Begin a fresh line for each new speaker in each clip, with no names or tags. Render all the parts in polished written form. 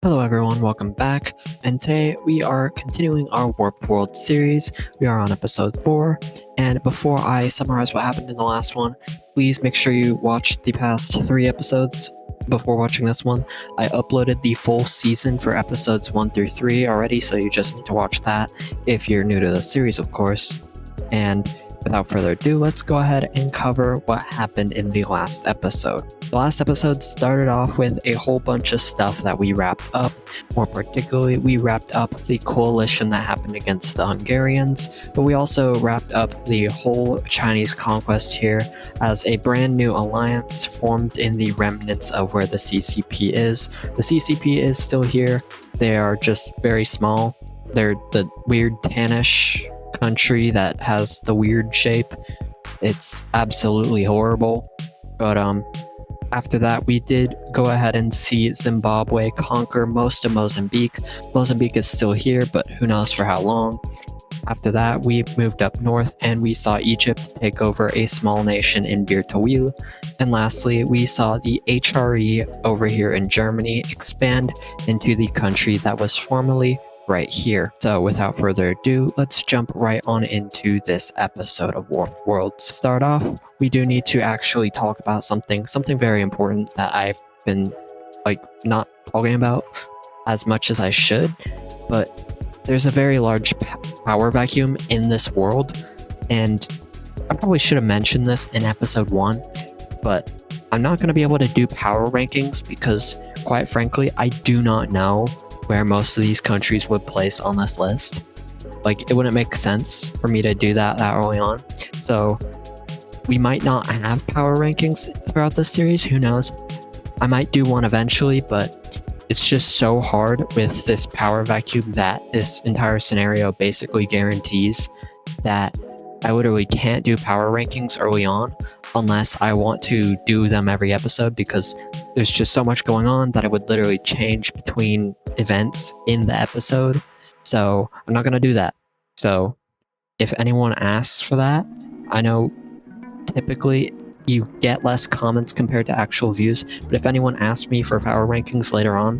Hello everyone, welcome back, and today we are continuing our Warp World series. We are on episode 4, and before I summarize what happened in the last one, please make sure you watch the past 3 episodes before watching this one. I uploaded the full season for episodes 1 through 3 already, so you just need to watch that if you're new to the series, of course. And without further ado, let's go ahead and cover what happened in the last episode. The last episode started off with a whole bunch of stuff that we wrapped up. More particularly, we wrapped up the coalition that happened against the Hungarians, but we also wrapped up the whole Chinese conquest here as a brand new alliance formed in the remnants of where the CCP is. The CCP is still here. They are just very small. They're the weird tannish country that has the weird shape. It's absolutely horrible. But after that, we did go ahead and see Zimbabwe conquer most of Mozambique. Mozambique is still here, but who knows for how long. After that, we moved up north and we saw Egypt take over a small nation in Bir Tawil. And lastly, we saw the HRE over here in Germany expand into the country that was formerly right here. So without further ado, let's jump right on into this episode of Warped Worlds. To start off, we do need to actually talk about something very important that I've been not talking about as much as I should, but there's a very large power vacuum in this world, and I probably should have mentioned this in episode 1, but I'm not going to be able to do power rankings because, quite frankly, I do not know where most of these countries would place on this list. It wouldn't make sense for me to do that early on. So we might not have power rankings throughout this series, who knows? I might do one eventually, but it's just so hard with this power vacuum that this entire scenario basically guarantees that I literally can't do power rankings early on unless I want to do them every episode, because there's just so much going on that I would literally change between events in the episode. So I'm not going to do that. So if anyone asks for that, I know typically you get less comments compared to actual views, but if anyone asks me for power rankings later on,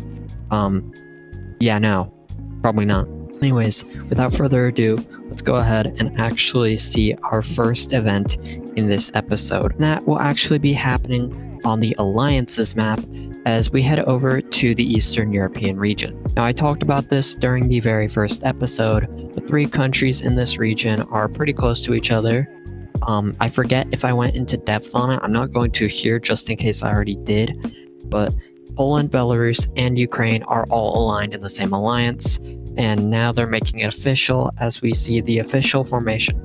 yeah, no, probably not. Anyways, without further ado, let's go ahead and actually see our first event in this episode. And that will actually be happening on the Alliances map as we head over to the Eastern European region. Now, I talked about this during the very first episode. The 3 countries in this region are pretty close to each other. I forget if I went into depth on it. I'm not going to here just in case I already did, but Poland, Belarus, and Ukraine are all aligned in the same alliance, and now they're making it official as we see the official formation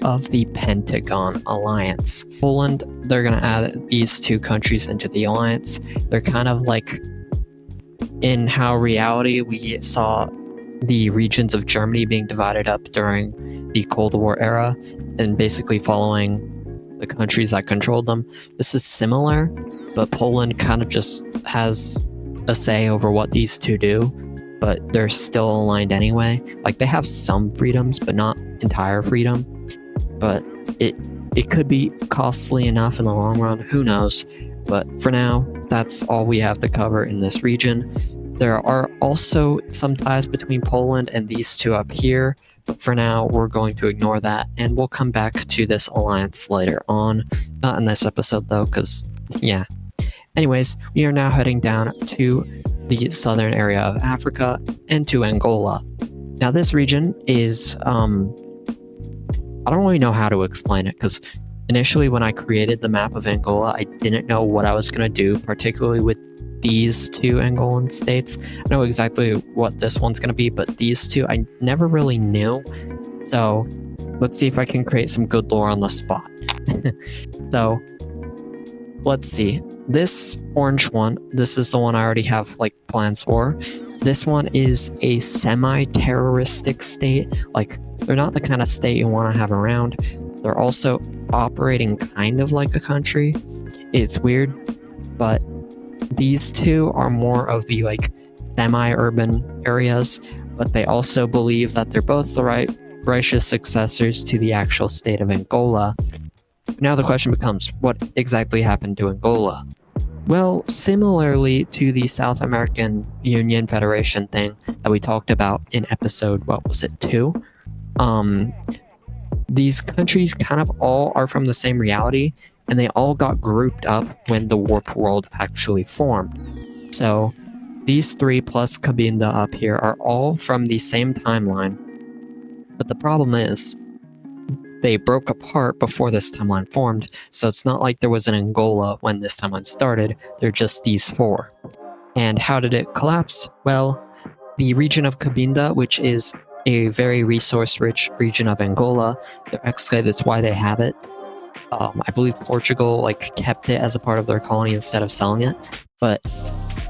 of the Pentagon Alliance. Poland, they're going to add these 2 countries into the alliance. They're kind of like in how reality we saw the regions of Germany being divided up during the Cold War era and basically following the countries that controlled them. This is similar, but Poland kind of just has a say over what these 2 do, but they're still aligned anyway. They have some freedoms, but not entire freedom. But it could be costly enough in the long run, who knows. But for now, that's all we have to cover in this region. There are also some ties between Poland and these 2 up here, but for now, we're going to ignore that, and we'll come back to this alliance later on. Not in this episode, though, because, yeah. Anyways, we are now heading down to the southern area of Africa and to Angola. Now, this region is, I don't really know how to explain it, because initially when I created the map of Angola, I didn't know what I was going to do, particularly with these 2 Angolan states. I know exactly what this one's going to be, but these 2 I never really knew. So let's see if I can create some good lore on the spot. So let's see. This orange one, this is the one I already have plans for. This one is a semi-terroristic state. They're not the kind of state you want to have around. They're also operating kind of like a country. It's weird, but these 2 are more of the semi-urban areas, but they also believe that they're both the righteous successors to the actual state of Angola. Now the question becomes, what exactly happened to Angola? Well, similarly to the South American Union Federation thing that we talked about in episode, what was it, 2? These countries kind of all are from the same reality, and they all got grouped up when the warp world actually formed. So these 3 plus Cabinda up here are all from the same timeline. But the problem is, they broke apart before this timeline formed, so it's not like there was an Angola when this timeline started, they're just these 4. And how did it collapse? Well, the region of Cabinda, which is a very resource-rich region of Angola, they're excavated, that's why they have it. I believe Portugal kept it as a part of their colony instead of selling it, but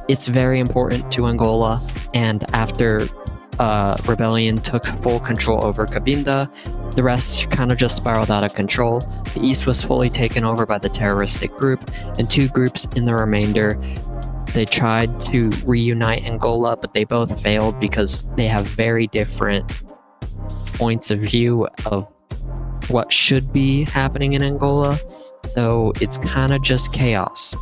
it's very important to Angola, and after rebellion took full control over Cabinda, the rest kind of just spiraled out of control. The east was fully taken over by the terroristic group, and 2 groups in the remainder, they tried to reunite Angola, but they both failed because they have very different points of view of what should be happening in Angola, so it's kind of just chaos.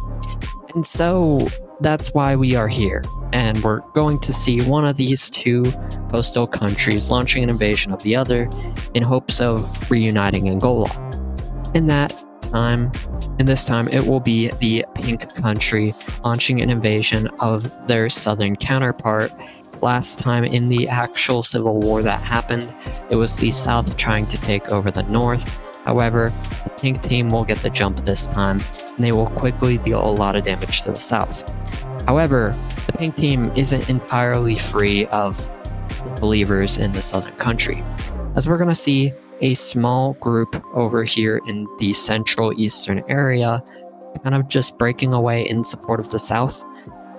And so that's why we are here, and we're going to see one of these 2 coastal countries launching an invasion of the other in hopes of reuniting Angola. In this time, it will be the pink country launching an invasion of their southern counterpart. Last time in the actual civil war that happened, it was the south trying to take over the north. However, the pink team will get the jump this time, and they will quickly deal a lot of damage to the south. However, the pink team isn't entirely free of the believers in the southern country, as we're going to see a small group over here in the central eastern area kind of just breaking away in support of the south.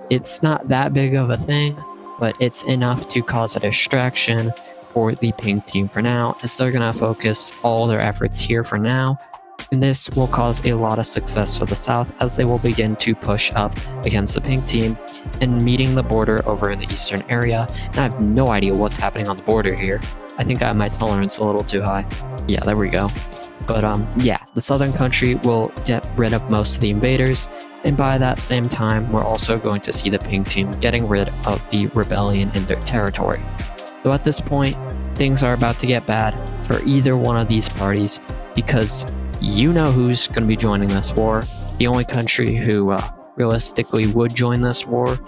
It's not that big of a thing, but it's enough to cause a distraction for the pink team for now, as they're going to focus all their efforts here for now, and this will cause a lot of success for the south as they will begin to push up against the pink team and meeting the border over in the eastern area. And I have no idea what's happening on the border here. I think I have my tolerance a little too high. Yeah, there we go. But yeah, the southern country will get rid of most of the invaders, and by that same time, we're also going to see the pink team getting rid of the rebellion in their territory. So at this point, things are about to get bad for either one of these parties, because you know who's going to be joining this war. The only country who realistically would join this war,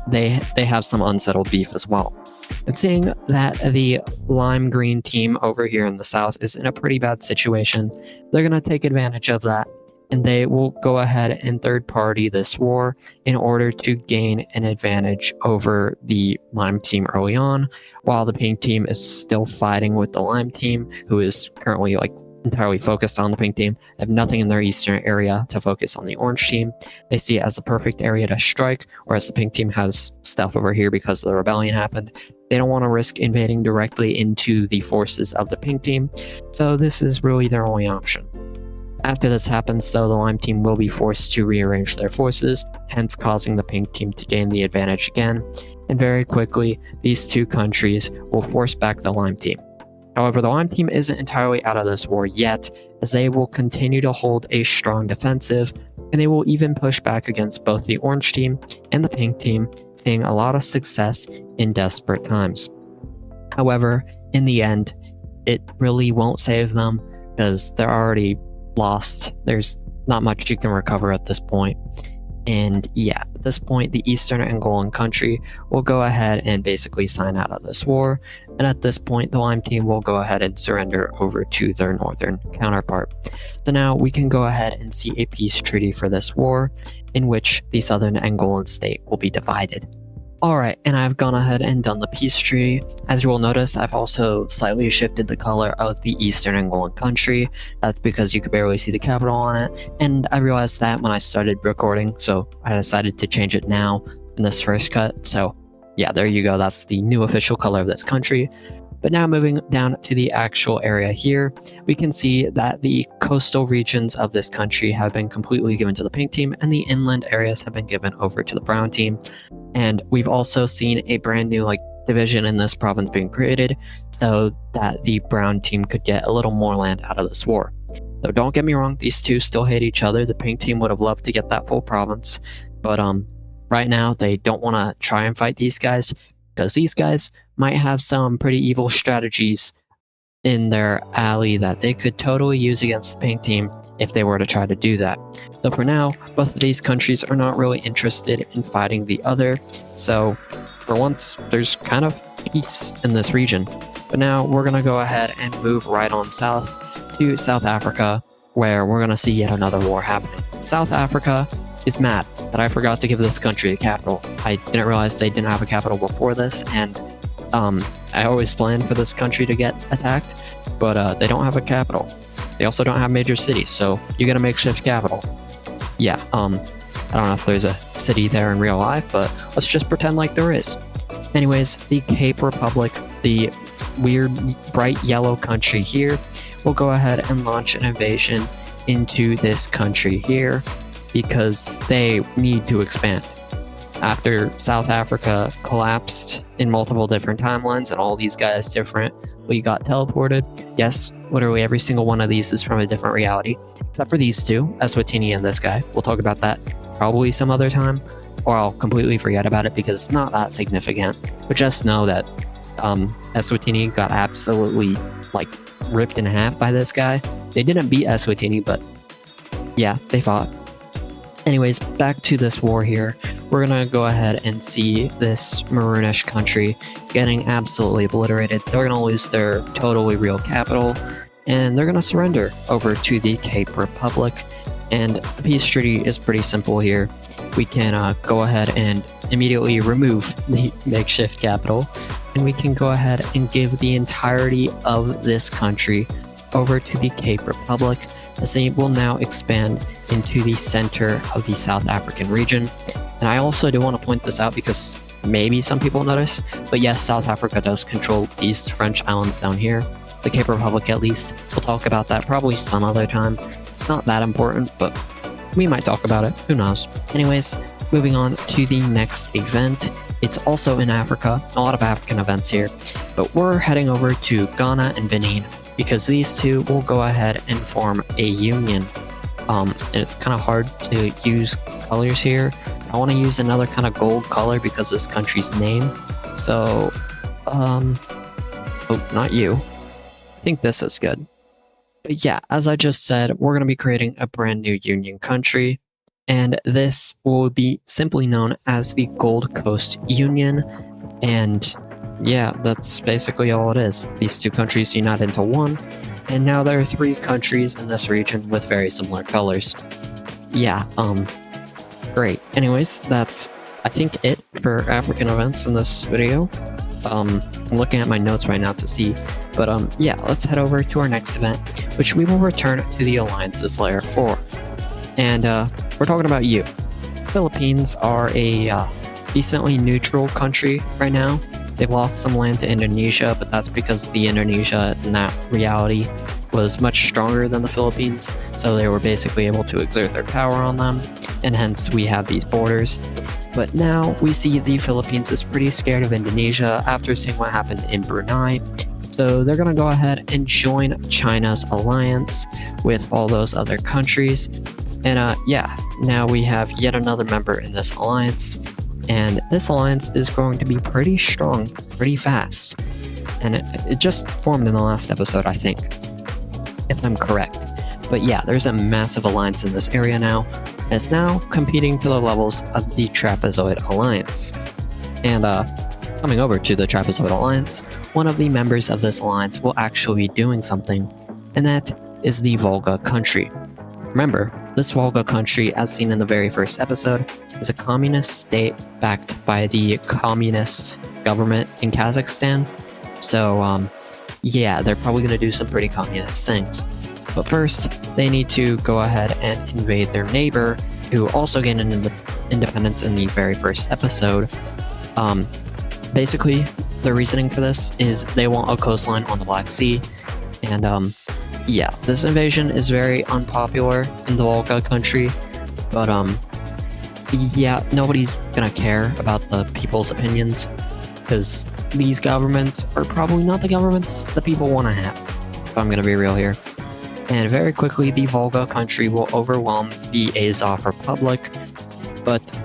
they have some unsettled beef as well. And seeing that the lime green team over here in the south is in a pretty bad situation, they're going to take advantage of that, and they will go ahead and third party this war in order to gain an advantage over the lime team early on, while the pink team is still fighting with the lime team, who is currently entirely focused on the pink team. They have nothing in their eastern area to focus on the orange team. They see it as the perfect area to strike, whereas the pink team has stuff over here because the rebellion happened. They don't want to risk invading directly into the forces of the pink team, so this is really their only option. After this happens, though, the lime team will be forced to rearrange their forces, hence causing the pink team to gain the advantage again, and very quickly, these 2 countries will force back the lime team. However, the lime team isn't entirely out of this war yet, as they will continue to hold a strong defensive, and they will even push back against both the orange team and the pink team, seeing a lot of success in desperate times. However, in the end, it really won't save them, because they're already lost. There's not much you can recover at this point. And yeah, at this point, the Eastern Angolan country will go ahead and basically sign out of this war. And at this point, the Lime team will go ahead and surrender over to their northern counterpart. So now we can go ahead and see a peace treaty for this war, in which the Southern Angolan state will be divided. Alright, and I've gone ahead and done the peace treaty. As you will notice, I've also slightly shifted the color of the Eastern Angolan country. That's because you could barely see the capital on it, and I realized that when I started recording, so I decided to change it now in this first cut. So yeah, there you go, that's the new official color of this country. But now moving down to the actual area here, we can see that the coastal regions of this country have been completely given to the pink team, and the inland areas have been given over to the brown team. And we've also seen a brand new division in this province being created, so that the brown team could get a little more land out of this war. So don't get me wrong, these two still hate each other. The pink team would have loved to get that full province, But right now they don't want to try and fight these guys because these guys might have some pretty evil strategies in their alley that they could totally use against the pink team if they were to try to do that. So for now, both of these countries are not really interested in fighting the other, so for once, there's kind of peace in this region. But now we're going to go ahead and move right on south to South Africa, where we're going to see yet another war happening. South Africa is mad that I forgot to give this country a capital. I didn't realize they didn't have a capital before this, and I always planned for this country to get attacked, but they don't have a capital. They also don't have major cities, so you get a makeshift capital. Yeah, I don't know if there's a city there in real life, but let's just pretend like there is. Anyways, the Cape Republic, the weird bright yellow country here, will go ahead and launch an invasion into this country here because they need to expand. After South Africa collapsed in multiple different timelines and all these guys differently got teleported, yes, literally every single one of these is from a different reality, except for these two, Eswatini and this guy. We'll talk about that probably some other time, or I'll completely forget about it because it's not that significant. But just know that Eswatini got absolutely like ripped in half by this guy. They didn't beat Eswatini, but yeah, they fought. Anyways, back to this war here. We're gonna go ahead and see this maroonish country getting absolutely obliterated. They're gonna lose their totally real capital, and they're gonna surrender over to the Cape Republic. And the peace treaty is pretty simple here. We can go ahead and immediately remove the makeshift capital, and we can go ahead and give the entirety of this country over to the Cape Republic, as they will now expand into the center of the South African region. And I also do want to point this out because maybe some people notice, but yes, South Africa does control these French islands down here, the Cape Republic at least. We'll talk about that probably some other time. Not that important, but we might talk about it, who knows. Anyways, moving on to the next event. It's also in Africa, a lot of African events here, but we're heading over to Ghana and Benin because these two will go ahead and form a union. And it's kind of hard to use colors here. I want to use another kind of gold color because this country's name. So, oh, not you. I think this is good. But yeah, as I just said, we're going to be creating a brand new union country, and this will be simply known as the Gold Coast Union. And yeah, that's basically all it is. These two countries unite into one, and now there are 3 countries in this region with very similar colors. Yeah, great. Anyways, that's, I think, it for African events in this video. I'm looking at my notes right now to see, but yeah, let's head over to our next event, which we will return to the Alliances Layer 4. And we're talking about you. Philippines are a decently neutral country right now. They've lost some land to Indonesia, but that's because the Indonesia in that reality was much stronger than the Philippines, so they were basically able to exert their power on them, and hence we have these borders. But now we see the Philippines is pretty scared of Indonesia after seeing what happened in Brunei, so they're gonna go ahead and join China's alliance with all those other countries. And yeah, now we have yet another member in this alliance, and this alliance is going to be pretty strong, pretty fast. And it just formed in the last episode, I think, if I'm correct. But yeah, there's a massive alliance in this area now, and it's now competing to the levels of the Trapezoid Alliance. And coming over to the Trapezoid Alliance, one of the members of this alliance will actually be doing something, and that is the Volga country. Remember, this Volga country, as seen in the very first episode, is a communist state backed by the communist government in Kazakhstan. So, yeah, they're probably going to do some pretty communist things. But first, they need to go ahead and invade their neighbor, who also gained an independence in the very first episode. Basically, the reasoning for this is they want a coastline on the Black Sea, and yeah, this invasion is very unpopular in the Volga country, but yeah, nobody's gonna care about the people's opinions, because these governments are probably not the governments the people want to have, if I'm gonna be real here. And very quickly, the Volga country will overwhelm the Azov Republic, but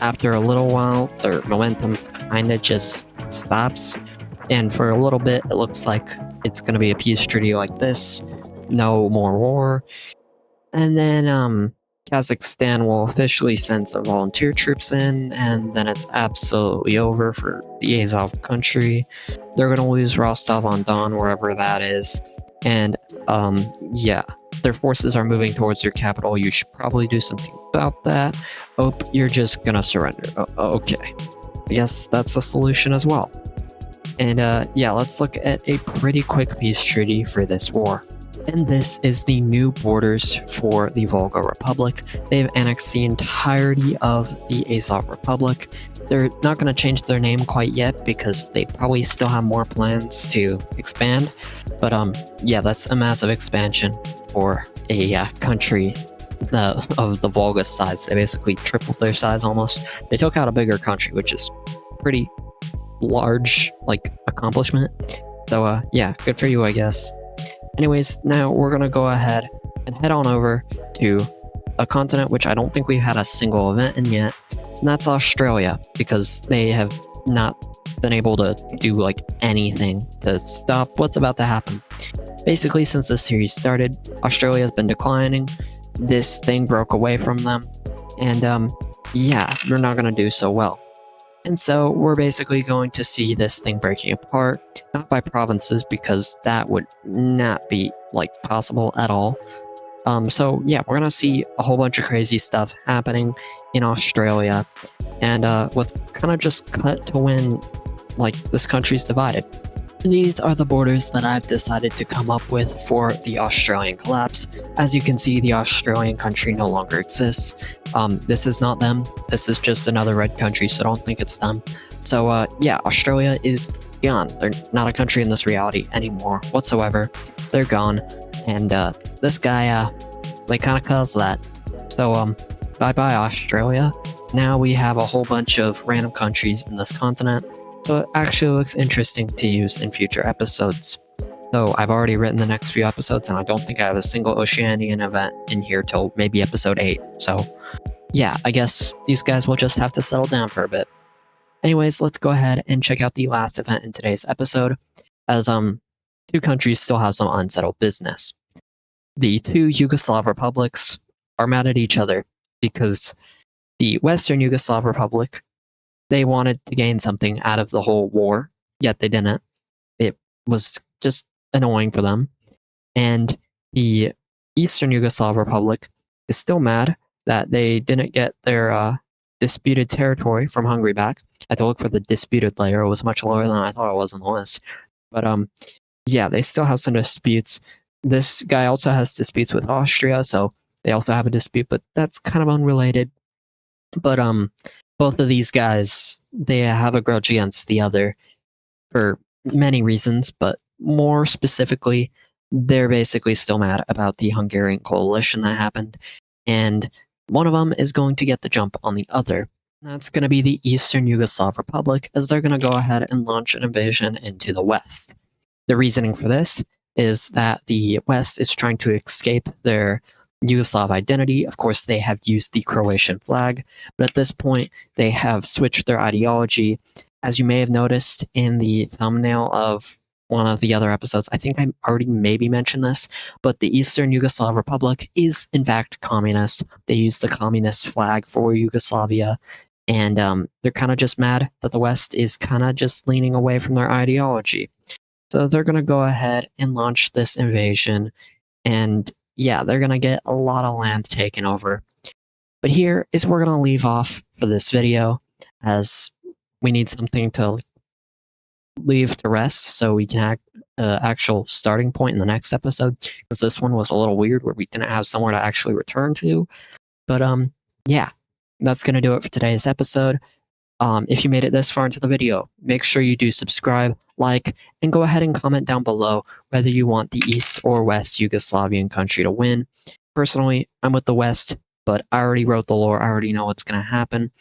after a little while, their momentum kind of just stops. And for a little bit, it looks like it's going to be a peace treaty like this. No more war. And then Kazakhstan will officially send some volunteer troops in, and then it's absolutely over for the Azov country. They're going to lose Rostov-on-Don, wherever that is. And yeah, their forces are moving towards your capital. You should probably do something about that. Oh, you're just going to surrender. Okay. I guess that's a solution as well. And yeah, let's look at a pretty quick peace treaty for this war. And this is the new borders for the Volga Republic. They've annexed the entirety of the Azov Republic. They're not going to change their name quite yet because they probably still have more plans to expand. But yeah, that's a massive expansion for a country of the Volga size. They basically tripled their size almost. They took out a bigger country, which is pretty large accomplishment. So yeah, good for you, I guess. Anyways, now we're gonna go ahead and head on over to a continent which I don't think we've had a single event in yet, and that's Australia, because they have not been able to do anything to stop what's about to happen. Basically, since this series started, Australia has been declining. This thing broke away from them, and yeah, they're not gonna do so well. And so we're basically going to see this thing breaking apart, not by provinces, because that would not be possible at all. So yeah, we're gonna see a whole bunch of crazy stuff happening in Australia, and let's kind of just cut to when this country's divided. These are the borders that I've decided to come up with for the Australian collapse. As you can see, the Australian country no longer exists. This is not them. This is just another red country, so don't think it's them. So yeah, Australia is gone. They're not a country in this reality anymore whatsoever. They're gone. And this guy, they kind of caused that. So bye-bye Australia. Now we have a whole bunch of random countries in this continent. So it actually looks interesting to use in future episodes. So I've already written the next few episodes, and I don't think I have a single Oceanian event in here till maybe episode 8. So yeah, I guess these guys will just have to settle down for a bit. Anyways, let's go ahead and check out the last event in today's episode, as two countries still have some unsettled business. The two Yugoslav republics are mad at each other because the Western Yugoslav Republic, they wanted to gain something out of the whole war, yet they didn't. It was just annoying for them. And the Eastern Yugoslav Republic is still mad that they didn't get their disputed territory from Hungary back. I had to look for the disputed layer. It was much lower than I thought it was on the list. But yeah, they still have some disputes. This guy also has disputes with Austria, so they also have a dispute, but that's kind of unrelated. But both of these guys, they have a grudge against the other for many reasons, but more specifically, they're basically still mad about the Hungarian coalition that happened, and one of them is going to get the jump on the other. That's going to be the Eastern Yugoslav Republic, as they're going to go ahead and launch an invasion into the West. The reasoning for this is that the West is trying to escape their Yugoslav identity. Of course, they have used the Croatian flag, but at this point, they have switched their ideology. As you may have noticed in the thumbnail of one of the other episodes, I think I already maybe mentioned this, but the Eastern Yugoslav Republic is in fact communist. They use the communist flag for Yugoslavia, and they're kind of just mad that the West is kind of just leaning away from their ideology. So they're going to go ahead and launch this invasion, and yeah, they're going to get a lot of land taken over. But here is where we're going to leave off for this video, as we need something to leave to rest so we can have an actual starting point in the next episode, because this one was a little weird where we didn't have somewhere to actually return to. But yeah, that's going to do it for today's episode. If you made it this far into the video, make sure you do subscribe, like, and go ahead and comment down below whether you want the East or West Yugoslavian country to win. Personally, I'm with the West, but I already wrote the lore. I already know what's going to happen.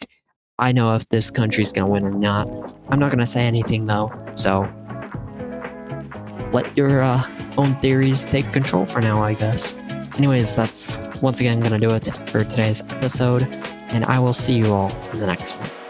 I know if this country's going to win or not. I'm not going to say anything, though, so let your own theories take control for now, I guess. Anyways, that's once again going to do it for today's episode. and I will see you all in the next one.